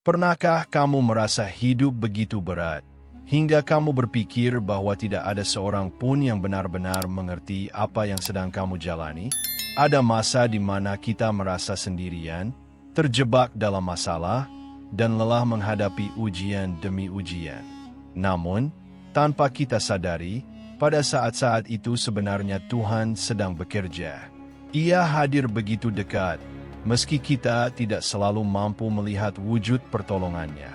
Pernahkah kamu merasa hidup begitu berat, hingga kamu berpikir bahwa tidak ada seorang pun yang benar-benar mengerti apa yang sedang kamu jalani? Ada masa di mana kita merasa sendirian, terjebak dalam masalah, dan lelah menghadapi ujian demi ujian. Namun, tanpa kita sadari, pada saat-saat itu sebenarnya Tuhan sedang bekerja. Ia hadir begitu dekat, meski kita tidak selalu mampu melihat wujud pertolongannya.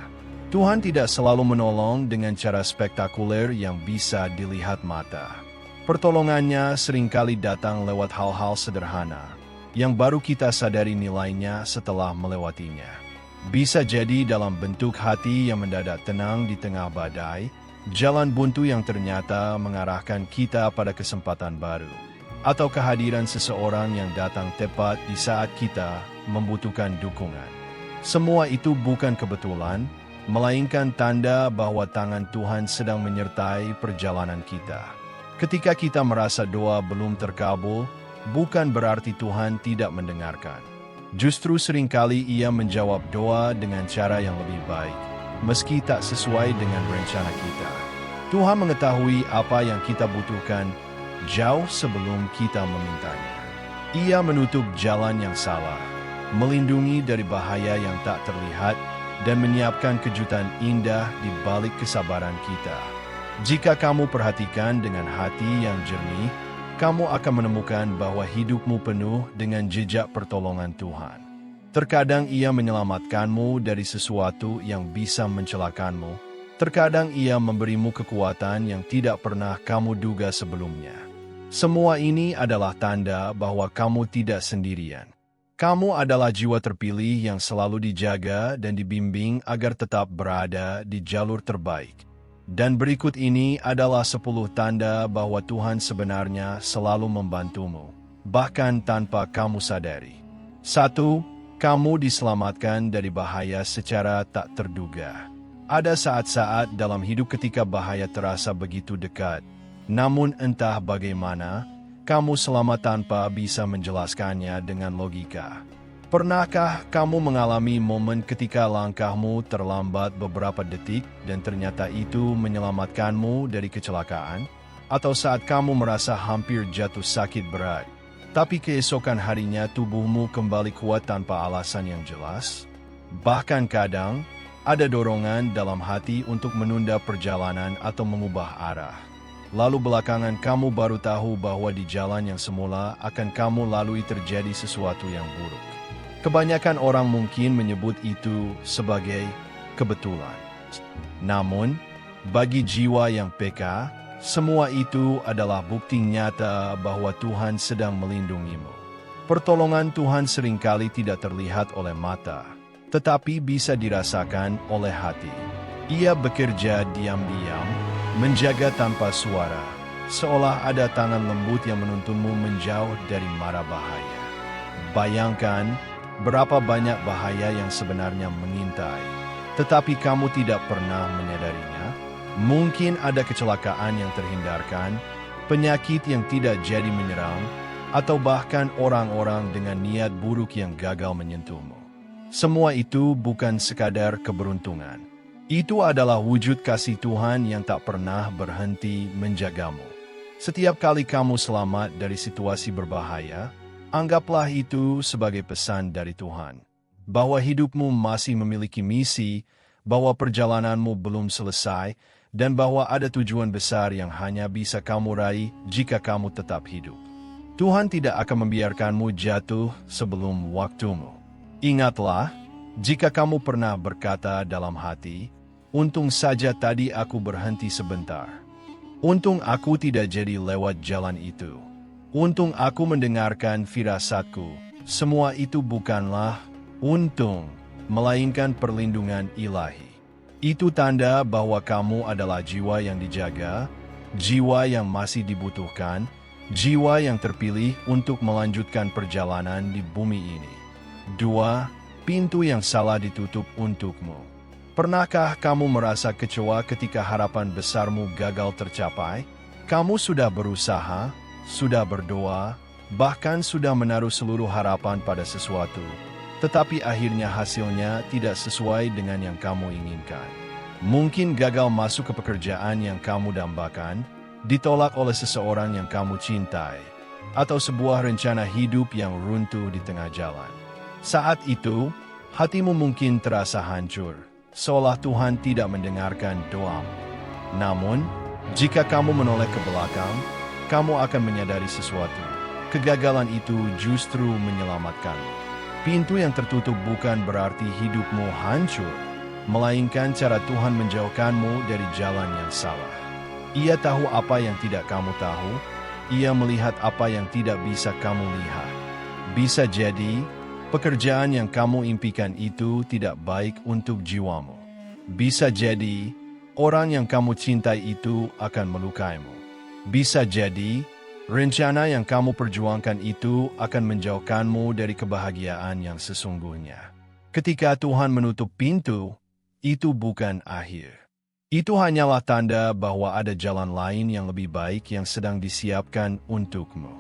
Tuhan tidak selalu menolong dengan cara spektakuler yang bisa dilihat mata. Pertolongannya seringkali datang lewat hal-hal sederhana, yang baru kita sadari nilainya setelah melewatinya. Bisa jadi dalam bentuk hati yang mendadak tenang di tengah badai, jalan buntu yang ternyata mengarahkan kita pada kesempatan baru, atau kehadiran seseorang yang datang tepat di saat kita membutuhkan dukungan. Semua itu bukan kebetulan, melainkan tanda bahwa tangan Tuhan sedang menyertai perjalanan kita. Ketika kita merasa doa belum terkabul, bukan berarti Tuhan tidak mendengarkan. Justru seringkali Ia menjawab doa dengan cara yang lebih baik, meski tak sesuai dengan rencana kita. Tuhan mengetahui apa yang kita butuhkan jauh sebelum kita memintanya. Ia menutup jalan yang salah, melindungi dari bahaya yang tak terlihat, dan menyiapkan kejutan indah di balik kesabaran kita. Jika kamu perhatikan dengan hati yang jernih, kamu akan menemukan bahwa hidupmu penuh dengan jejak pertolongan Tuhan. Terkadang Ia menyelamatkanmu dari sesuatu yang bisa mencelakakanmu. Terkadang Ia memberimu kekuatan yang tidak pernah kamu duga sebelumnya. Semua ini adalah tanda bahwa kamu tidak sendirian. Kamu adalah jiwa terpilih yang selalu dijaga dan dibimbing agar tetap berada di jalur terbaik. Dan berikut ini adalah 10 tanda bahwa Tuhan sebenarnya selalu membantumu, bahkan tanpa kamu sadari. 1. Kamu diselamatkan dari bahaya secara tak terduga. Ada saat-saat dalam hidup ketika bahaya terasa begitu dekat, namun entah bagaimana, kamu selamat tanpa bisa menjelaskannya dengan logika. Pernahkah kamu mengalami momen ketika langkahmu terlambat beberapa detik dan ternyata itu menyelamatkanmu dari kecelakaan? Atau saat kamu merasa hampir jatuh sakit berat, tapi keesokan harinya tubuhmu kembali kuat tanpa alasan yang jelas? Bahkan kadang, ada dorongan dalam hati untuk menunda perjalanan atau mengubah arah. Lalu belakangan kamu baru tahu bahwa di jalan yang semula akan kamu lalui terjadi sesuatu yang buruk. Kebanyakan orang mungkin menyebut itu sebagai kebetulan. Namun, bagi jiwa yang peka, semua itu adalah bukti nyata bahwa Tuhan sedang melindungimu. Pertolongan Tuhan seringkali tidak terlihat oleh mata, tetapi bisa dirasakan oleh hati. Ia bekerja diam-diam, menjaga tanpa suara, seolah ada tangan lembut yang menuntunmu menjauh dari mara bahaya. Bayangkan berapa banyak bahaya yang sebenarnya mengintai, tetapi kamu tidak pernah menyadarinya. Mungkin ada kecelakaan yang terhindarkan, penyakit yang tidak jadi menyerang, atau bahkan orang-orang dengan niat buruk yang gagal menyentuhmu. Semua itu bukan sekadar keberuntungan. Itu adalah wujud kasih Tuhan yang tak pernah berhenti menjagamu. Setiap kali kamu selamat dari situasi berbahaya, anggaplah itu sebagai pesan dari Tuhan, bahwa hidupmu masih memiliki misi, bahwa perjalananmu belum selesai, dan bahwa ada tujuan besar yang hanya bisa kamu raih jika kamu tetap hidup. Tuhan tidak akan membiarkanmu jatuh sebelum waktumu. Ingatlah, jika kamu pernah berkata dalam hati, "Untung saja tadi aku berhenti sebentar. Untung aku tidak jadi lewat jalan itu. Untung aku mendengarkan firasatku." Semua itu bukanlah untung, melainkan perlindungan ilahi. Itu tanda bahwa kamu adalah jiwa yang dijaga, jiwa yang masih dibutuhkan, jiwa yang terpilih untuk melanjutkan perjalanan di bumi ini. 2. Pintu yang salah ditutup untukmu. Pernahkah kamu merasa kecewa ketika harapan besarmu gagal tercapai? Kamu sudah berusaha, sudah berdoa, bahkan sudah menaruh seluruh harapan pada sesuatu, tetapi akhirnya hasilnya tidak sesuai dengan yang kamu inginkan. Mungkin gagal masuk ke pekerjaan yang kamu dambakan, ditolak oleh seseorang yang kamu cintai, atau sebuah rencana hidup yang runtuh di tengah jalan. Saat itu, hatimu mungkin terasa hancur, seolah Tuhan tidak mendengarkan doamu. Namun, jika kamu menoleh ke belakang, kamu akan menyadari sesuatu. Kegagalan itu justru menyelamatkanmu. Pintu yang tertutup bukan berarti hidupmu hancur, melainkan cara Tuhan menjauhkanmu dari jalan yang salah. Ia tahu apa yang tidak kamu tahu, Ia melihat apa yang tidak bisa kamu lihat. Bisa jadi, pekerjaan yang kamu impikan itu tidak baik untuk jiwamu. Bisa jadi, orang yang kamu cintai itu akan melukaimu. Bisa jadi, rencana yang kamu perjuangkan itu akan menjauhkanmu dari kebahagiaan yang sesungguhnya. Ketika Tuhan menutup pintu, itu bukan akhir. Itu hanyalah tanda bahwa ada jalan lain yang lebih baik yang sedang disiapkan untukmu.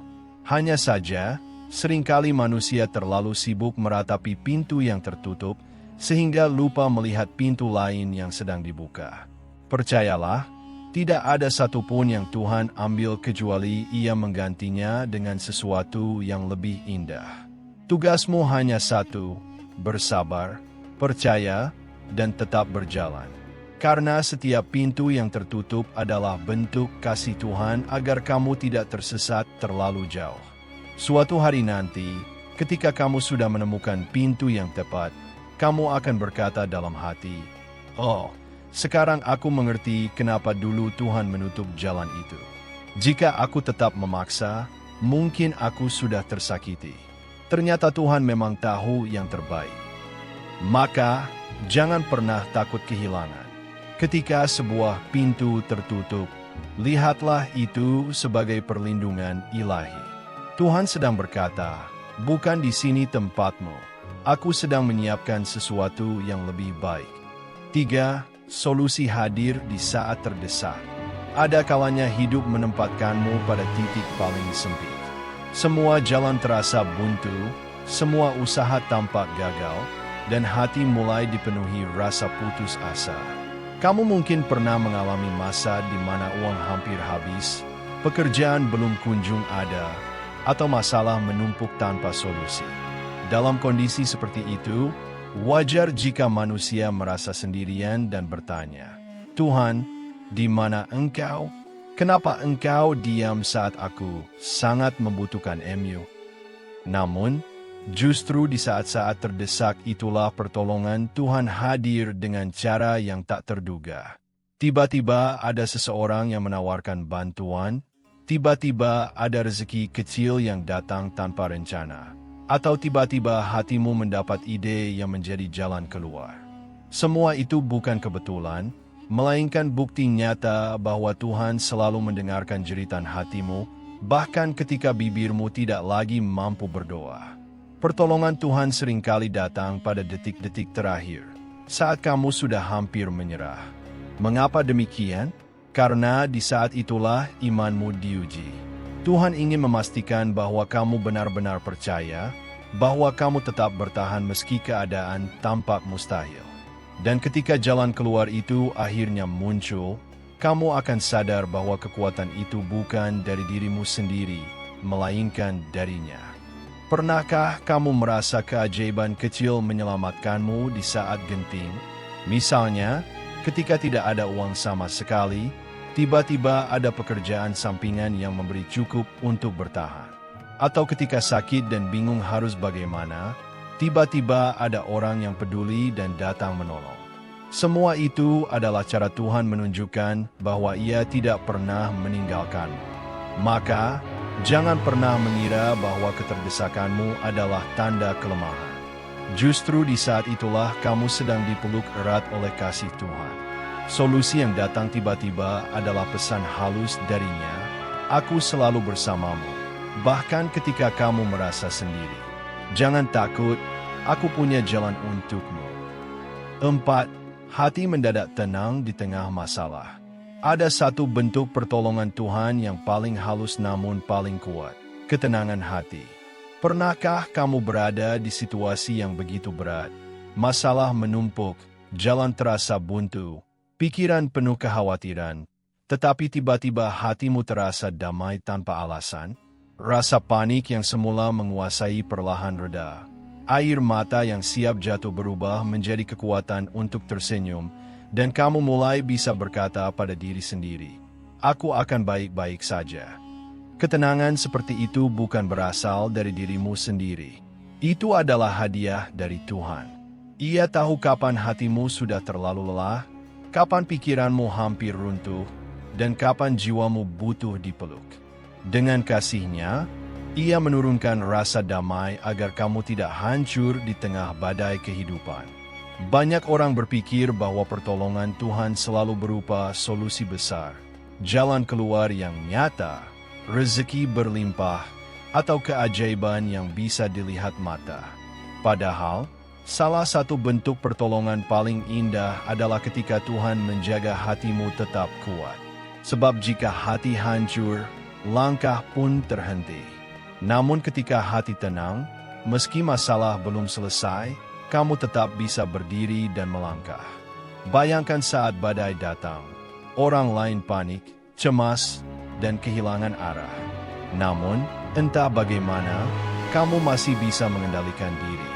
Hanya saja, seringkali manusia terlalu sibuk meratapi pintu yang tertutup, sehingga lupa melihat pintu lain yang sedang dibuka. Percayalah, tidak ada satupun yang Tuhan ambil kecuali Ia menggantinya dengan sesuatu yang lebih indah. Tugasmu hanya satu, bersabar, percaya, dan tetap berjalan. Karena setiap pintu yang tertutup adalah bentuk kasih Tuhan agar kamu tidak tersesat terlalu jauh. Suatu hari nanti, ketika kamu sudah menemukan pintu yang tepat, kamu akan berkata dalam hati, "Oh, sekarang aku mengerti kenapa dulu Tuhan menutup jalan itu. Jika aku tetap memaksa, mungkin aku sudah tersakiti. Ternyata Tuhan memang tahu yang terbaik." Maka, jangan pernah takut kehilangan. Ketika sebuah pintu tertutup, lihatlah itu sebagai perlindungan ilahi. Tuhan sedang berkata, "Bukan di sini tempatmu. Aku sedang menyiapkan sesuatu yang lebih baik." 3. Solusi hadir di saat terdesak. Ada kalanya hidup menempatkanmu pada titik paling sempit. Semua jalan terasa buntu, semua usaha tampak gagal, dan hati mulai dipenuhi rasa putus asa. Kamu mungkin pernah mengalami masa di mana uang hampir habis, pekerjaan belum kunjung ada, atau masalah menumpuk tanpa solusi. Dalam kondisi seperti itu, wajar jika manusia merasa sendirian dan bertanya, "Tuhan, di mana Engkau? Kenapa Engkau diam saat aku sangat membutuhkan MU?" Namun, justru di saat-saat terdesak itulah pertolongan Tuhan hadir dengan cara yang tak terduga. Tiba-tiba ada seseorang yang menawarkan bantuan, tiba-tiba ada rezeki kecil yang datang tanpa rencana, atau tiba-tiba hatimu mendapat ide yang menjadi jalan keluar. Semua itu bukan kebetulan, melainkan bukti nyata bahwa Tuhan selalu mendengarkan jeritan hatimu, bahkan ketika bibirmu tidak lagi mampu berdoa. Pertolongan Tuhan seringkali datang pada detik-detik terakhir, saat kamu sudah hampir menyerah. Mengapa demikian? Karena di saat itulah imanmu diuji. Tuhan ingin memastikan bahwa kamu benar-benar percaya, bahwa kamu tetap bertahan meski keadaan tampak mustahil. Dan ketika jalan keluar itu akhirnya muncul, kamu akan sadar bahwa kekuatan itu bukan dari dirimu sendiri, melainkan darinya. Pernahkah kamu merasa keajaiban kecil menyelamatkanmu di saat genting? Misalnya, ketika tidak ada uang sama sekali, tiba-tiba ada pekerjaan sampingan yang memberi cukup untuk bertahan. Atau ketika sakit dan bingung harus bagaimana, tiba-tiba ada orang yang peduli dan datang menolong. Semua itu adalah cara Tuhan menunjukkan bahwa Ia tidak pernah meninggalkanmu. Maka, jangan pernah mengira bahwa keterdesakanmu adalah tanda kelemahan. Justru di saat itulah kamu sedang dipeluk erat oleh kasih Tuhan. Solusi yang datang tiba-tiba adalah pesan halus darinya, "Aku selalu bersamamu, bahkan ketika kamu merasa sendiri. Jangan takut, aku punya jalan untukmu." 4. Hati mendadak tenang di tengah masalah. Ada satu bentuk pertolongan Tuhan yang paling halus namun paling kuat, ketenangan hati. Pernahkah kamu berada di situasi yang begitu berat? Masalah menumpuk, jalan terasa buntu, pikiran penuh kekhawatiran, tetapi tiba-tiba hatimu terasa damai tanpa alasan? Rasa panik yang semula menguasai perlahan reda. Air mata yang siap jatuh berubah menjadi kekuatan untuk tersenyum, dan kamu mulai bisa berkata pada diri sendiri, "Aku akan baik-baik saja." Ketenangan seperti itu bukan berasal dari dirimu sendiri. Itu adalah hadiah dari Tuhan. Ia tahu kapan hatimu sudah terlalu lelah, kapan pikiranmu hampir runtuh, dan kapan jiwamu butuh dipeluk. Dengan kasih-Nya, Ia menurunkan rasa damai agar kamu tidak hancur di tengah badai kehidupan. Banyak orang berpikir bahwa pertolongan Tuhan selalu berupa solusi besar, jalan keluar yang nyata, rezeki berlimpah, atau keajaiban yang bisa dilihat mata. Padahal, salah satu bentuk pertolongan paling indah adalah ketika Tuhan menjaga hatimu tetap kuat. Sebab jika hati hancur, langkah pun terhenti. Namun ketika hati tenang, meski masalah belum selesai, kamu tetap bisa berdiri dan melangkah. Bayangkan saat badai datang, orang lain panik, cemas, dan kehilangan arah. Namun, entah bagaimana, kamu masih bisa mengendalikan diri.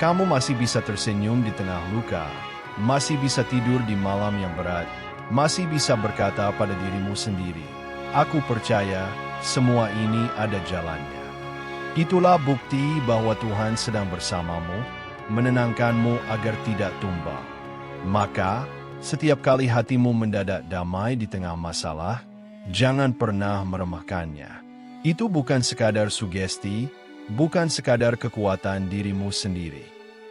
Kamu masih bisa tersenyum di tengah luka, masih bisa tidur di malam yang berat, masih bisa berkata pada dirimu sendiri, "Aku percaya semua ini ada jalannya." Itulah bukti bahwa Tuhan sedang bersamamu, menenangkanmu agar tidak tumbang. Maka, setiap kali hatimu mendadak damai di tengah masalah, jangan pernah meremehkannya. Itu bukan sekadar sugesti, bukan sekadar kekuatan dirimu sendiri.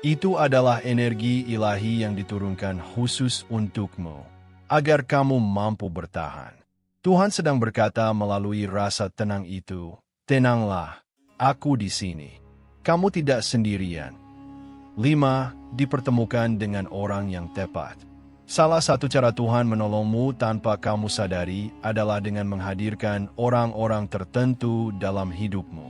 Itu adalah energi ilahi yang diturunkan khusus untukmu, agar kamu mampu bertahan. Tuhan sedang berkata melalui rasa tenang itu, "Tenanglah, aku di sini." Kamu tidak sendirian. 5. Dipertemukan dengan orang yang tepat. Salah satu cara Tuhan menolongmu tanpa kamu sadari adalah dengan menghadirkan orang-orang tertentu dalam hidupmu.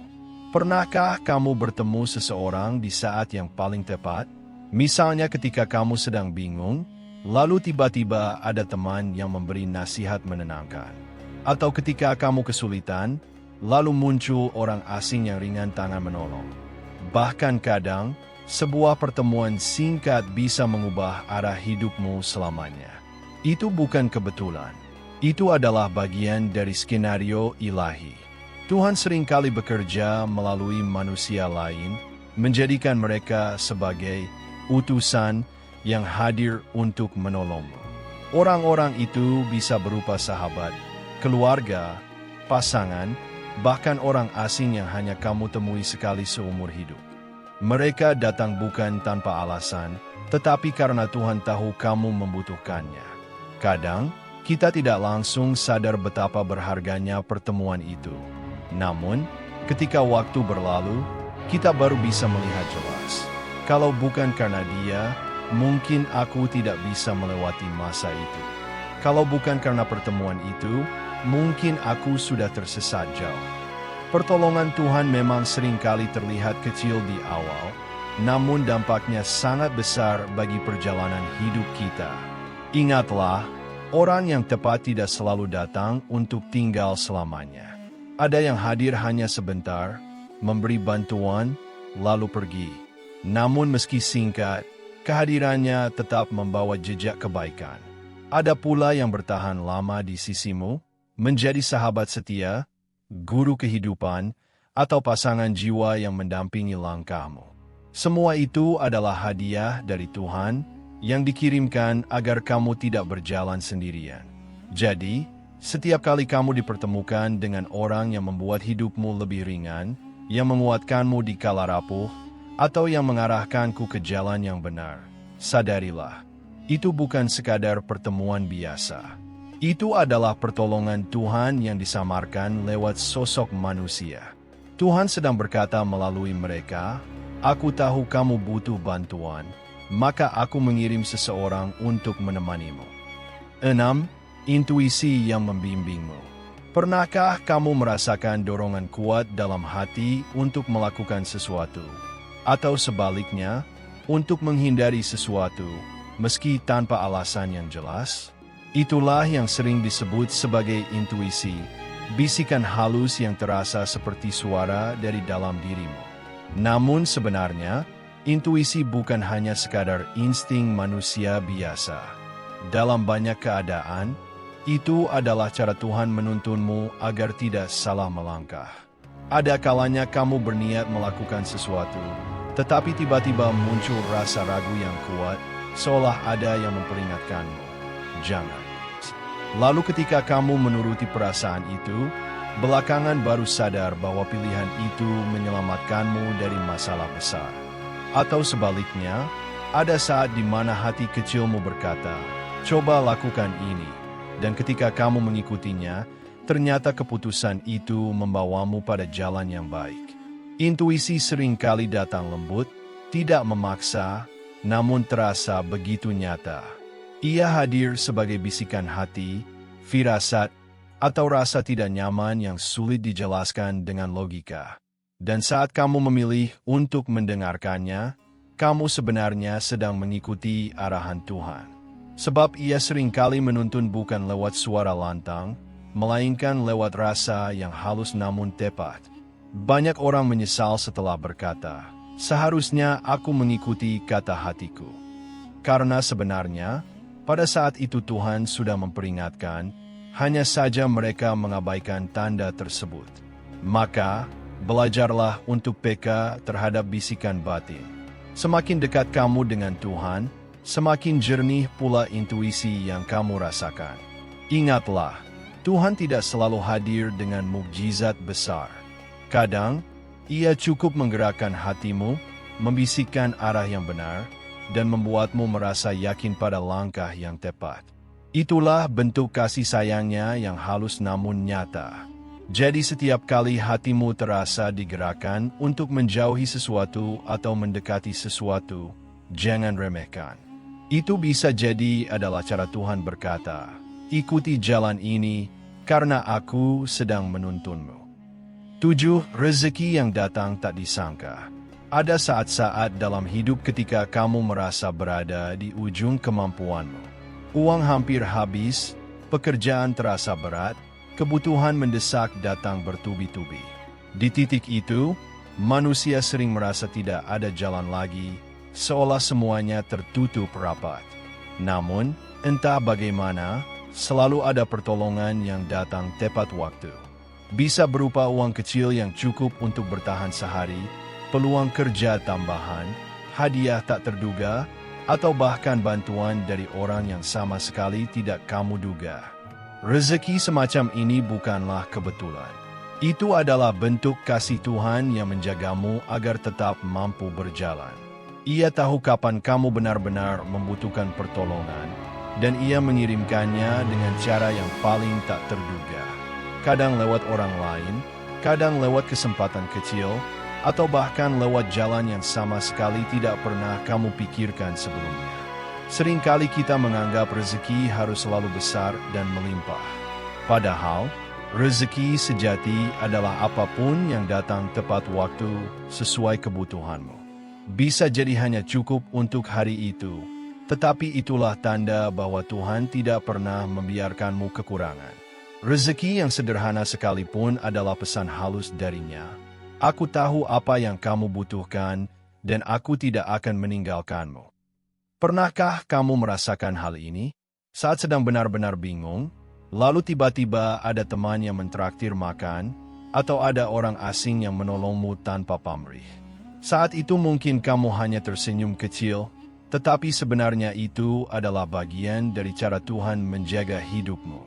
Pernahkah kamu bertemu seseorang di saat yang paling tepat? Misalnya ketika kamu sedang bingung, lalu tiba-tiba ada teman yang memberi nasihat menenangkan. Atau ketika kamu kesulitan, lalu muncul orang asing yang ringan tangan menolong. Bahkan kadang, sebuah pertemuan singkat bisa mengubah arah hidupmu selamanya. Itu bukan kebetulan. Itu adalah bagian dari skenario ilahi. Tuhan seringkali bekerja melalui manusia lain, menjadikan mereka sebagai utusan yang hadir untuk menolongmu. Orang-orang itu bisa berupa sahabat, keluarga, pasangan, bahkan orang asing yang hanya kamu temui sekali seumur hidup. Mereka datang bukan tanpa alasan, tetapi karena Tuhan tahu kamu membutuhkannya. Kadang, kita tidak langsung sadar betapa berharganya pertemuan itu. Namun, ketika waktu berlalu, kita baru bisa melihat jelas. Kalau bukan karena Dia, mungkin aku tidak bisa melewati masa itu. Kalau bukan karena pertemuan itu, mungkin aku sudah tersesat jauh. Pertolongan Tuhan memang seringkali terlihat kecil di awal, namun dampaknya sangat besar bagi perjalanan hidup kita. Ingatlah, orang yang tepat tidak selalu datang untuk tinggal selamanya. Ada yang hadir hanya sebentar, memberi bantuan, lalu pergi. Namun meski singkat, kehadirannya tetap membawa jejak kebaikan. Ada pula yang bertahan lama di sisimu, menjadi sahabat setia, guru kehidupan, atau pasangan jiwa yang mendampingi langkahmu. Semua itu adalah hadiah dari Tuhan yang dikirimkan agar kamu tidak berjalan sendirian. Jadi, setiap kali kamu dipertemukan dengan orang yang membuat hidupmu lebih ringan, yang menguatkanmu di kala rapuh, atau yang mengarahkanku ke jalan yang benar, sadarilah, itu bukan sekadar pertemuan biasa. Itu adalah pertolongan Tuhan yang disamarkan lewat sosok manusia. Tuhan sedang berkata melalui mereka, "Aku tahu kamu butuh bantuan, maka aku mengirim seseorang untuk menemanimu." 6. Intuisi yang membimbingmu. Pernahkah kamu merasakan dorongan kuat dalam hati untuk melakukan sesuatu? Atau sebaliknya, untuk menghindari sesuatu, meski tanpa alasan yang jelas? Itulah yang sering disebut sebagai intuisi, bisikan halus yang terasa seperti suara dari dalam dirimu. Namun sebenarnya, intuisi bukan hanya sekadar insting manusia biasa. Dalam banyak keadaan, itu adalah cara Tuhan menuntunmu agar tidak salah melangkah. Ada kalanya kamu berniat melakukan sesuatu, tetapi tiba-tiba muncul rasa ragu yang kuat, seolah ada yang memperingatkanmu. Jangan. Lalu ketika kamu menuruti perasaan itu, belakangan baru sadar bahwa pilihan itu menyelamatkanmu dari masalah besar. Atau sebaliknya, ada saat di mana hati kecilmu berkata, "Coba lakukan ini." Dan ketika kamu mengikutinya, ternyata keputusan itu membawamu pada jalan yang baik. Intuisi seringkali datang lembut, tidak memaksa, namun terasa begitu nyata. Ia hadir sebagai bisikan hati, firasat, atau rasa tidak nyaman yang sulit dijelaskan dengan logika. Dan saat kamu memilih untuk mendengarkannya, kamu sebenarnya sedang mengikuti arahan Tuhan. Sebab ia seringkali menuntun bukan lewat suara lantang, melainkan lewat rasa yang halus namun tepat. Banyak orang menyesal setelah berkata, "Seharusnya aku mengikuti kata hatiku." Karena sebenarnya, pada saat itu Tuhan sudah memperingatkan, hanya saja mereka mengabaikan tanda tersebut. Maka, belajarlah untuk peka terhadap bisikan batin. Semakin dekat kamu dengan Tuhan, semakin jernih pula intuisi yang kamu rasakan. Ingatlah, Tuhan tidak selalu hadir dengan mukjizat besar. Kadang, Ia cukup menggerakkan hatimu, membisikkan arah yang benar, dan membuatmu merasa yakin pada langkah yang tepat. Itulah bentuk kasih sayangnya yang halus namun nyata. Jadi setiap kali hatimu terasa digerakkan untuk menjauhi sesuatu atau mendekati sesuatu, jangan remehkan. Itu bisa jadi adalah cara Tuhan berkata, "Ikuti jalan ini, karena aku sedang menuntunmu." 7. Rezeki yang datang tak disangka. Ada saat-saat dalam hidup ketika kamu merasa berada di ujung kemampuanmu. Uang hampir habis, pekerjaan terasa berat, kebutuhan mendesak datang bertubi-tubi. Di titik itu, manusia sering merasa tidak ada jalan lagi, seolah semuanya tertutup rapat. Namun, entah bagaimana, selalu ada pertolongan yang datang tepat waktu. Bisa berupa uang kecil yang cukup untuk bertahan sehari, peluang kerja tambahan, hadiah tak terduga, atau bahkan bantuan dari orang yang sama sekali tidak kamu duga. Rezeki semacam ini bukanlah kebetulan. Itu adalah bentuk kasih Tuhan yang menjagamu agar tetap mampu berjalan. Ia tahu kapan kamu benar-benar membutuhkan pertolongan, dan Ia mengirimkannya dengan cara yang paling tak terduga. Kadang lewat orang lain, kadang lewat kesempatan kecil, atau bahkan lewat jalan yang sama sekali tidak pernah kamu pikirkan sebelumnya. Seringkali kita menganggap rezeki harus selalu besar dan melimpah. Padahal, rezeki sejati adalah apapun yang datang tepat waktu sesuai kebutuhanmu. Bisa jadi hanya cukup untuk hari itu, tetapi itulah tanda bahwa Tuhan tidak pernah membiarkanmu kekurangan. Rezeki yang sederhana sekalipun adalah pesan halus darinya. Aku tahu apa yang kamu butuhkan, dan aku tidak akan meninggalkanmu. Pernahkah kamu merasakan hal ini? Saat sedang benar-benar bingung, lalu tiba-tiba ada teman yang mentraktir makan, atau ada orang asing yang menolongmu tanpa pamrih. Saat itu mungkin kamu hanya tersenyum kecil, tetapi sebenarnya itu adalah bagian dari cara Tuhan menjaga hidupmu.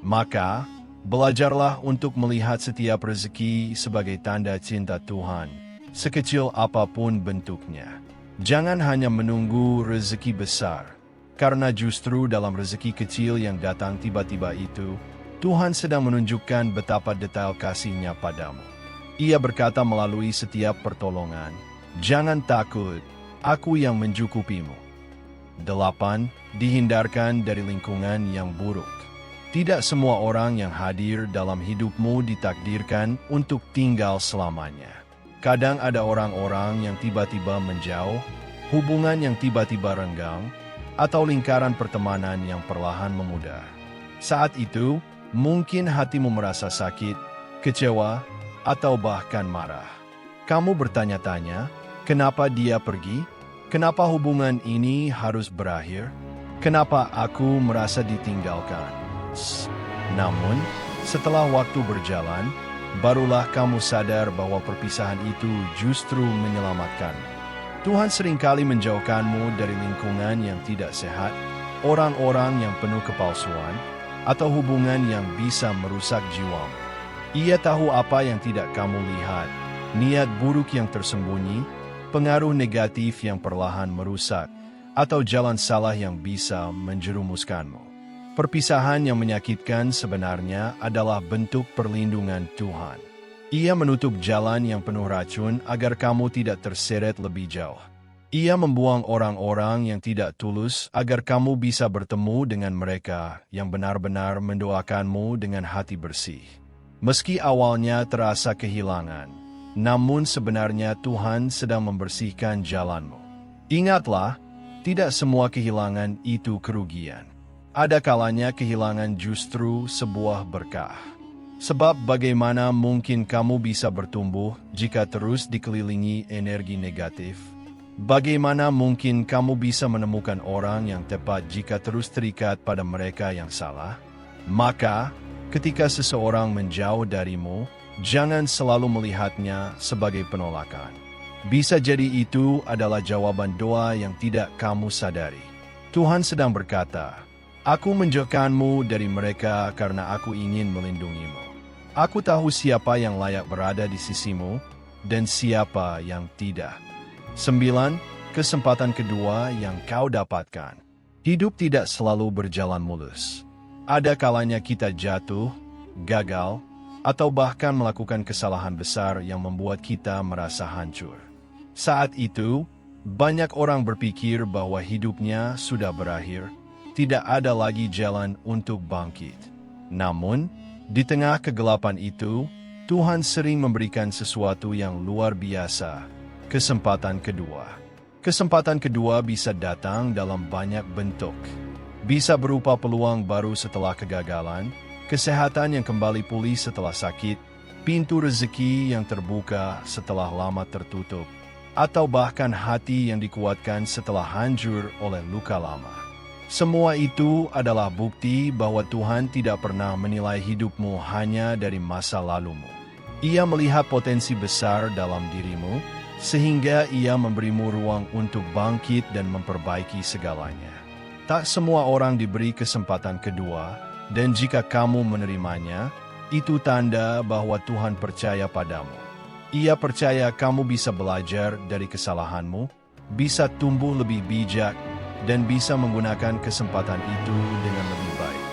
Maka, belajarlah untuk melihat setiap rezeki sebagai tanda cinta Tuhan, sekecil apapun bentuknya. Jangan hanya menunggu rezeki besar, karena justru dalam rezeki kecil yang datang tiba-tiba itu, Tuhan sedang menunjukkan betapa detail kasih-Nya padamu. Ia berkata melalui setiap pertolongan, "Jangan takut, aku yang mencukupimu." 8. Dihindarkan dari lingkungan yang buruk. Tidak semua orang yang hadir dalam hidupmu ditakdirkan untuk tinggal selamanya. Kadang ada orang-orang yang tiba-tiba menjauh, hubungan yang tiba-tiba renggang, atau lingkaran pertemanan yang perlahan memudar. Saat itu, mungkin hatimu merasa sakit, kecewa, atau bahkan marah. Kamu bertanya-tanya, kenapa dia pergi? Kenapa hubungan ini harus berakhir? Kenapa aku merasa ditinggalkan? Namun, setelah waktu berjalan, barulah kamu sadar bahwa perpisahan itu justru menyelamatkanmu. Tuhan seringkali menjauhkanmu dari lingkungan yang tidak sehat, orang-orang yang penuh kepalsuan, atau hubungan yang bisa merusak jiwamu. Ia tahu apa yang tidak kamu lihat, niat buruk yang tersembunyi, pengaruh negatif yang perlahan merusak, atau jalan salah yang bisa menjerumuskanmu. Perpisahan yang menyakitkan sebenarnya adalah bentuk perlindungan Tuhan. Ia menutup jalan yang penuh racun agar kamu tidak terseret lebih jauh. Ia membuang orang-orang yang tidak tulus agar kamu bisa bertemu dengan mereka yang benar-benar mendoakanmu dengan hati bersih. Meski awalnya terasa kehilangan, namun sebenarnya Tuhan sedang membersihkan jalanmu. Ingatlah, tidak semua kehilangan itu kerugian. Ada kalanya kehilangan justru sebuah berkah. Sebab bagaimana mungkin kamu bisa bertumbuh jika terus dikelilingi energi negatif? Bagaimana mungkin kamu bisa menemukan orang yang tepat jika terus terikat pada mereka yang salah? Maka, ketika seseorang menjauh darimu, jangan selalu melihatnya sebagai penolakan. Bisa jadi itu adalah jawaban doa yang tidak kamu sadari. Tuhan sedang berkata, Aku menjauhkanmu dari mereka karena aku ingin melindungimu. Aku tahu siapa yang layak berada di sisimu dan siapa yang tidak. 9. Kesempatan kedua yang kau dapatkan. Hidup tidak selalu berjalan mulus. Ada kalanya kita jatuh, gagal, atau bahkan melakukan kesalahan besar yang membuat kita merasa hancur. Saat itu, banyak orang berpikir bahwa hidupnya sudah berakhir, tidak ada lagi jalan untuk bangkit. Namun, di tengah kegelapan itu, Tuhan sering memberikan sesuatu yang luar biasa, kesempatan kedua. Kesempatan kedua bisa datang dalam banyak bentuk. Bisa berupa peluang baru setelah kegagalan, kesehatan yang kembali pulih setelah sakit, pintu rezeki yang terbuka setelah lama tertutup, atau bahkan hati yang dikuatkan setelah hancur oleh luka lama. Semua itu adalah bukti bahwa Tuhan tidak pernah menilai hidupmu hanya dari masa lalumu. Ia melihat potensi besar dalam dirimu, sehingga Ia memberimu ruang untuk bangkit dan memperbaiki segalanya. Tak semua orang diberi kesempatan kedua, dan jika kamu menerimanya, itu tanda bahwa Tuhan percaya padamu. Ia percaya kamu bisa belajar dari kesalahanmu, bisa tumbuh lebih bijak, dan bisa menggunakan kesempatan itu dengan lebih baik.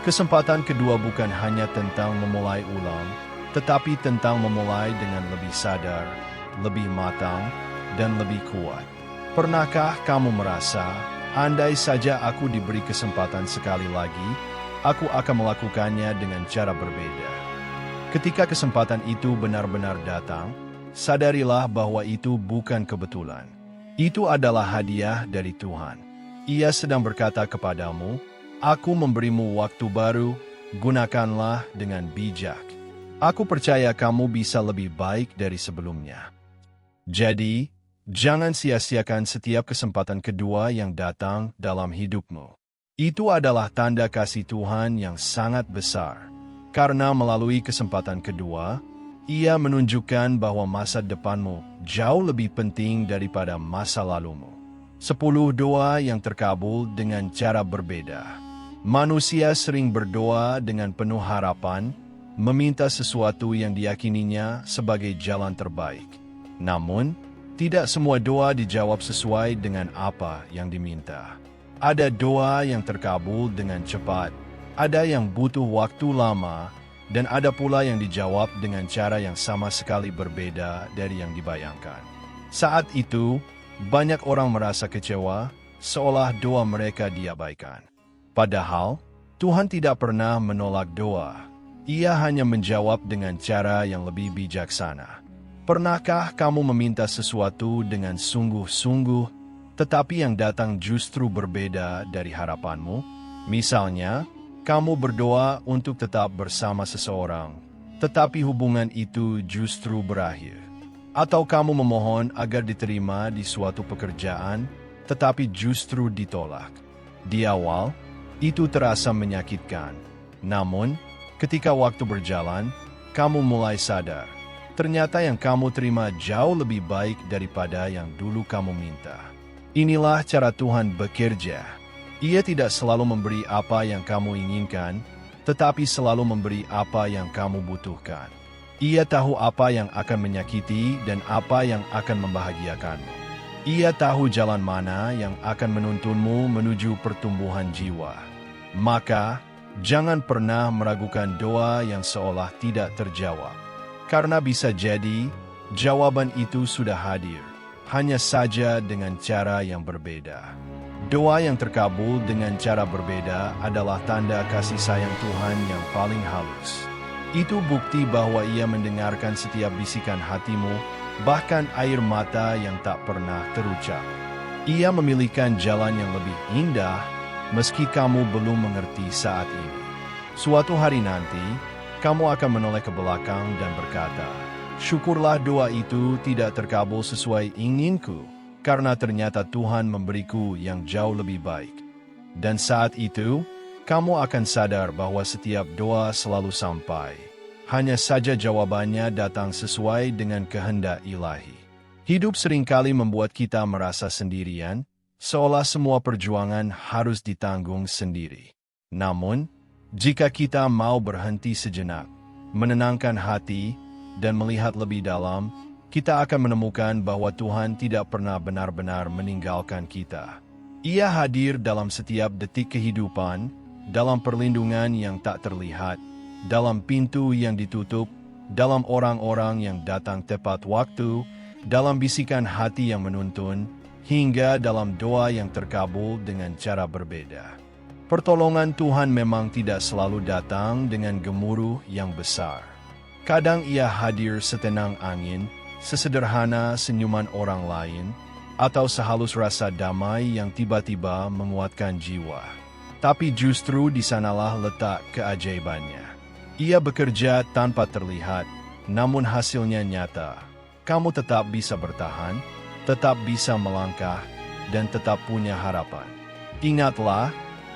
Kesempatan kedua bukan hanya tentang memulai ulang, tetapi tentang memulai dengan lebih sadar, lebih matang, dan lebih kuat. Pernahkah kamu merasa, andai saja aku diberi kesempatan sekali lagi, aku akan melakukannya dengan cara berbeda? Ketika kesempatan itu benar-benar datang, sadarilah bahwa itu bukan kebetulan. Itu adalah hadiah dari Tuhan. Ia sedang berkata kepadamu, Aku memberimu waktu baru, gunakanlah dengan bijak. Aku percaya kamu bisa lebih baik dari sebelumnya. Jadi, jangan sia-siakan setiap kesempatan kedua yang datang dalam hidupmu. Itu adalah tanda kasih Tuhan yang sangat besar. Karena melalui kesempatan kedua, Ia menunjukkan bahwa masa depanmu jauh lebih penting daripada masa lalumu. 10 doa yang terkabul dengan cara berbeda. Manusia sering berdoa dengan penuh harapan, meminta sesuatu yang diyakininya sebagai jalan terbaik. Namun, tidak semua doa dijawab sesuai dengan apa yang diminta. Ada doa yang terkabul dengan cepat, ada yang butuh waktu lama, dan ada pula yang dijawab dengan cara yang sama sekali berbeda dari yang dibayangkan. Saat itu, banyak orang merasa kecewa, seolah doa mereka diabaikan. Padahal, Tuhan tidak pernah menolak doa. Ia hanya menjawab dengan cara yang lebih bijaksana. Pernahkah kamu meminta sesuatu dengan sungguh-sungguh, tetapi yang datang justru berbeda dari harapanmu? Misalnya, kamu berdoa untuk tetap bersama seseorang, tetapi hubungan itu justru berakhir. Atau kamu memohon agar diterima di suatu pekerjaan, tetapi justru ditolak. Di awal, itu terasa menyakitkan. Namun, ketika waktu berjalan, kamu mulai sadar. Ternyata yang kamu terima jauh lebih baik daripada yang dulu kamu minta. Inilah cara Tuhan bekerja. Ia tidak selalu memberi apa yang kamu inginkan, tetapi selalu memberi apa yang kamu butuhkan. Ia tahu apa yang akan menyakiti dan apa yang akan membahagiakanmu. Ia tahu jalan mana yang akan menuntunmu menuju pertumbuhan jiwa. Maka, jangan pernah meragukan doa yang seolah tidak terjawab. Karena bisa jadi, jawaban itu sudah hadir, hanya saja dengan cara yang berbeda. Doa yang terkabul dengan cara berbeda adalah tanda kasih sayang Tuhan yang paling halus. Itu bukti bahwa Ia mendengarkan setiap bisikan hatimu, bahkan air mata yang tak pernah terucap. Ia memilihkan jalan yang lebih indah, meski kamu belum mengerti saat ini. Suatu hari nanti, kamu akan menoleh ke belakang dan berkata, "Syukurlah doa itu tidak terkabul sesuai inginku, karena ternyata Tuhan memberiku yang jauh lebih baik." Dan saat itu, kamu akan sadar bahwa setiap doa selalu sampai. Hanya saja jawabannya datang sesuai dengan kehendak ilahi. Hidup seringkali membuat kita merasa sendirian, seolah semua perjuangan harus ditanggung sendiri. Namun, jika kita mau berhenti sejenak, menenangkan hati, dan melihat lebih dalam, kita akan menemukan bahwa Tuhan tidak pernah benar-benar meninggalkan kita. Ia hadir dalam setiap detik kehidupan, dalam perlindungan yang tak terlihat, dalam pintu yang ditutup, dalam orang-orang yang datang tepat waktu, dalam bisikan hati yang menuntun, hingga dalam doa yang terkabul dengan cara berbeda. Pertolongan Tuhan memang tidak selalu datang dengan gemuruh yang besar. Kadang Ia hadir setenang angin, sesederhana senyuman orang lain, atau sehalus rasa damai yang tiba-tiba menguatkan jiwa. Tapi justru di sanalah letak keajaibannya. Ia bekerja tanpa terlihat, namun hasilnya nyata. Kamu tetap bisa bertahan, tetap bisa melangkah, dan tetap punya harapan. Ingatlah,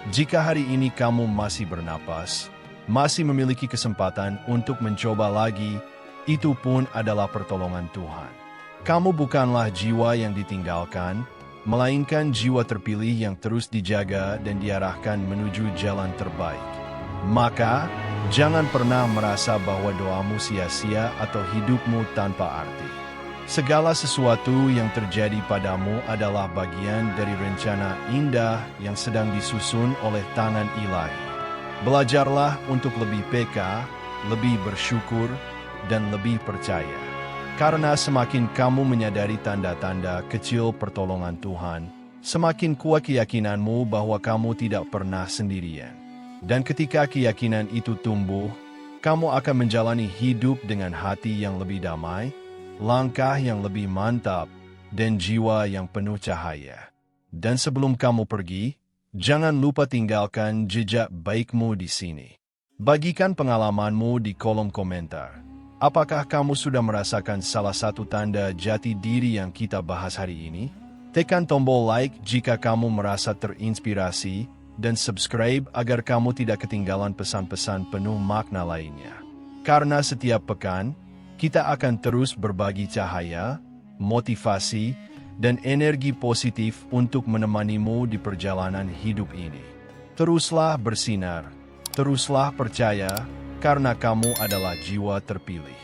jika hari ini kamu masih bernapas, masih memiliki kesempatan untuk mencoba lagi, itu pun adalah pertolongan Tuhan. Kamu bukanlah jiwa yang ditinggalkan, melainkan jiwa terpilih yang terus dijaga dan diarahkan menuju jalan terbaik. Maka, jangan pernah merasa bahwa doamu sia-sia atau hidupmu tanpa arti. Segala sesuatu yang terjadi padamu adalah bagian dari rencana indah yang sedang disusun oleh tangan ilahi. Belajarlah untuk lebih peka, lebih bersyukur, dan lebih percaya. Karena semakin kamu menyadari tanda-tanda kecil pertolongan Tuhan, semakin kuat keyakinanmu bahwa kamu tidak pernah sendirian. Dan ketika keyakinan itu tumbuh, kamu akan menjalani hidup dengan hati yang lebih damai, langkah yang lebih mantap, dan jiwa yang penuh cahaya. Dan sebelum kamu pergi, jangan lupa tinggalkan jejak baikmu di sini. Bagikan pengalamanmu di kolom komentar. Apakah kamu sudah merasakan salah satu tanda jati diri yang kita bahas hari ini? Tekan tombol like jika kamu merasa terinspirasi, dan subscribe agar kamu tidak ketinggalan pesan-pesan penuh makna lainnya. Karena setiap pekan, kita akan terus berbagi cahaya, motivasi, dan energi positif untuk menemanimu di perjalanan hidup ini. Teruslah bersinar, teruslah percaya, karena kamu adalah jiwa terpilih.